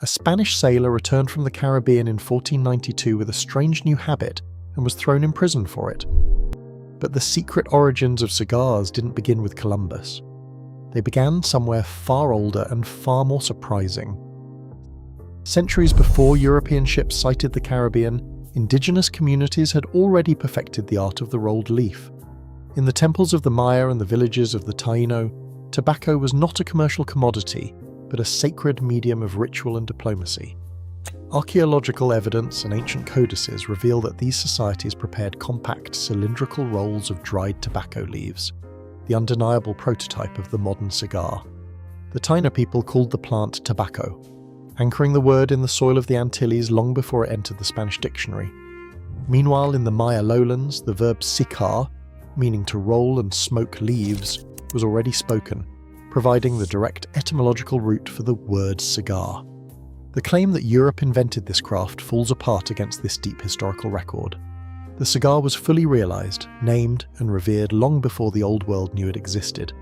A Spanish sailor returned from the Caribbean in 1492 with a strange new habit and was thrown in prison for it. But the secret origins of cigars didn't begin with Columbus. They began somewhere far older and far more surprising. Centuries before European ships sighted the Caribbean, indigenous communities had already perfected the art of the rolled leaf. In the temples of the Maya and the villages of the Taino, tobacco was not a commercial commodity, but a sacred medium of ritual and diplomacy. Archaeological evidence and ancient codices reveal that these societies prepared compact, cylindrical rolls of dried tobacco leaves, the undeniable prototype of the modern cigar. The Taino people called the plant tobacco, anchoring the word in the soil of the Antilles long before it entered the Spanish dictionary. Meanwhile, in the Maya lowlands, the verb sicar, meaning to roll and smoke leaves, was already spoken, providing the direct etymological root for the word cigar. The claim that Europe invented this craft falls apart against this deep historical record. The cigar was fully realized, named, and revered long before the Old World knew it existed.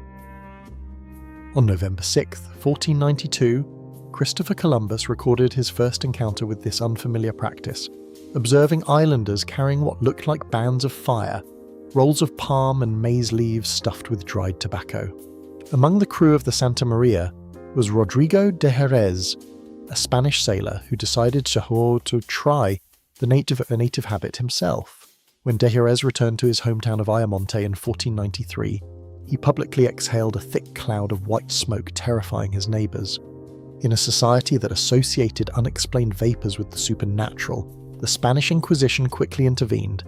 On November 6, 1492, Christopher Columbus recorded his first encounter with this unfamiliar practice, observing islanders carrying what looked like bands of fire, rolls of palm and maize leaves stuffed with dried tobacco. Among the crew of the Santa Maria was Rodrigo de Jerez, a Spanish sailor who decided to try the native habit himself. When de Jerez returned to his hometown of Ayamonte in 1493, he publicly exhaled a thick cloud of white smoke, terrifying his neighbours. In a society that associated unexplained vapours with the supernatural, the Spanish Inquisition quickly intervened.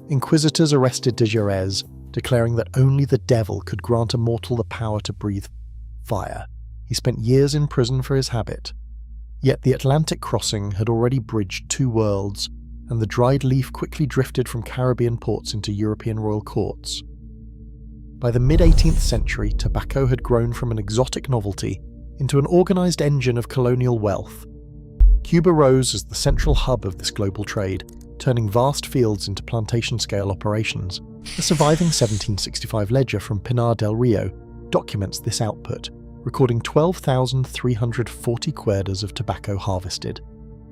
Inquisitors arrested de Jerez, declaring that only the devil could grant a mortal the power to breathe fire. He spent years in prison for his habit. Yet the Atlantic crossing had already bridged two worlds, and the dried leaf quickly drifted from Caribbean ports into European royal courts. By the mid-18th century, tobacco had grown from an exotic novelty into an organised engine of colonial wealth. Cuba rose as the central hub of this global trade, turning vast fields into plantation-scale operations. A surviving 1765 ledger from Pinar del Rio documents this output, recording 12,340 cuerdas of tobacco harvested.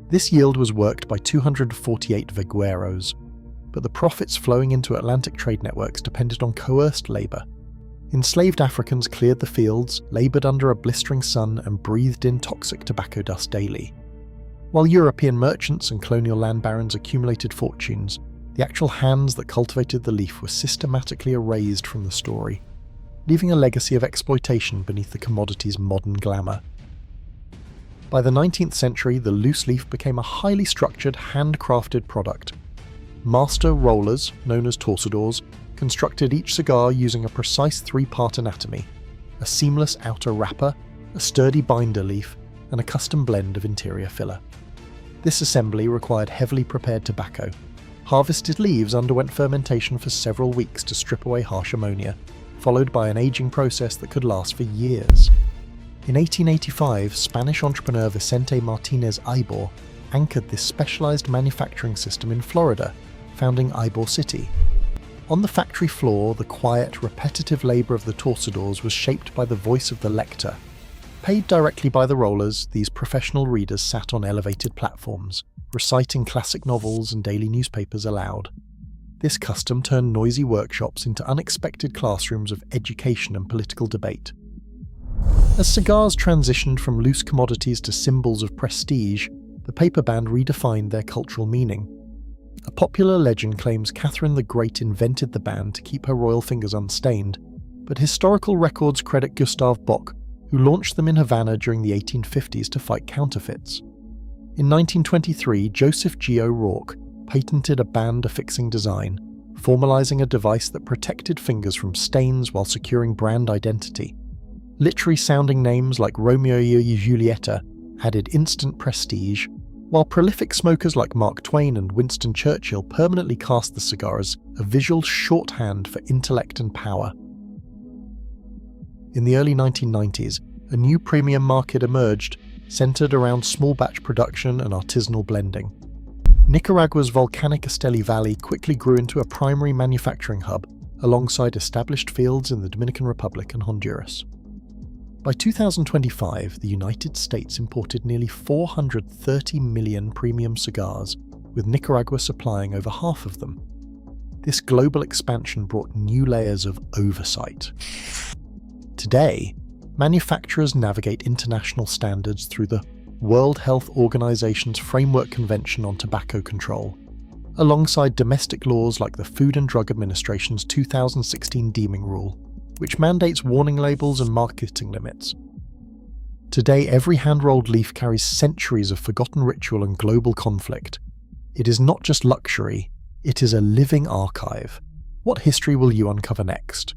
This yield was worked by 248 vegueros, but the profits flowing into Atlantic trade networks depended on coerced labour. Enslaved Africans cleared the fields, laboured under a blistering sun, and breathed in toxic tobacco dust daily. While European merchants and colonial land barons accumulated fortunes, the actual hands that cultivated the leaf were systematically erased from the story, leaving a legacy of exploitation beneath the commodity's modern glamour. By the 19th century, the loose leaf became a highly structured, handcrafted product. Master rollers, known as torcedores, constructed each cigar using a precise three-part anatomy: a seamless outer wrapper, a sturdy binder leaf, and a custom blend of interior filler. This assembly required heavily prepared tobacco. Harvested leaves underwent fermentation for several weeks to strip away harsh ammonia, followed by an aging process that could last for years. In 1885, Spanish entrepreneur Vicente Martinez Ybor anchored this specialized manufacturing system in Florida, founding Ybor City. On the factory floor, the quiet, repetitive labor of the torcedores was shaped by the voice of the lector. Paid directly by the rollers, these professional readers sat on elevated platforms, reciting classic novels and daily newspapers aloud. This custom turned noisy workshops into unexpected classrooms of education and political debate. As cigars transitioned from loose commodities to symbols of prestige, the paper band redefined their cultural meaning. A popular legend claims Catherine the Great invented the band to keep her royal fingers unstained, but historical records credit Gustav Bock, who launched them in Havana during the 1850s to fight counterfeits. In 1923, Joseph G. O'Rourke patented a band-affixing design, formalizing a device that protected fingers from stains while securing brand identity. Literary-sounding names like Romeo y Julieta added instant prestige, while prolific smokers like Mark Twain and Winston Churchill permanently cast the cigar as a visual shorthand for intellect and power. In the early 1990s, a new premium market emerged, centered around small-batch production and artisanal blending. Nicaragua's volcanic Esteli Valley quickly grew into a primary manufacturing hub, alongside established fields in the Dominican Republic and Honduras. By 2025, the United States imported nearly 430 million premium cigars, with Nicaragua supplying over half of them. This global expansion brought new layers of oversight. Today, manufacturers navigate international standards through the World Health Organization's Framework Convention on Tobacco Control, alongside domestic laws like the Food and Drug Administration's 2016 deeming rule, which mandates warning labels and marketing limits. Today, every hand-rolled leaf carries centuries of forgotten ritual and global conflict. It is not just luxury, it is a living archive. What history will you uncover next?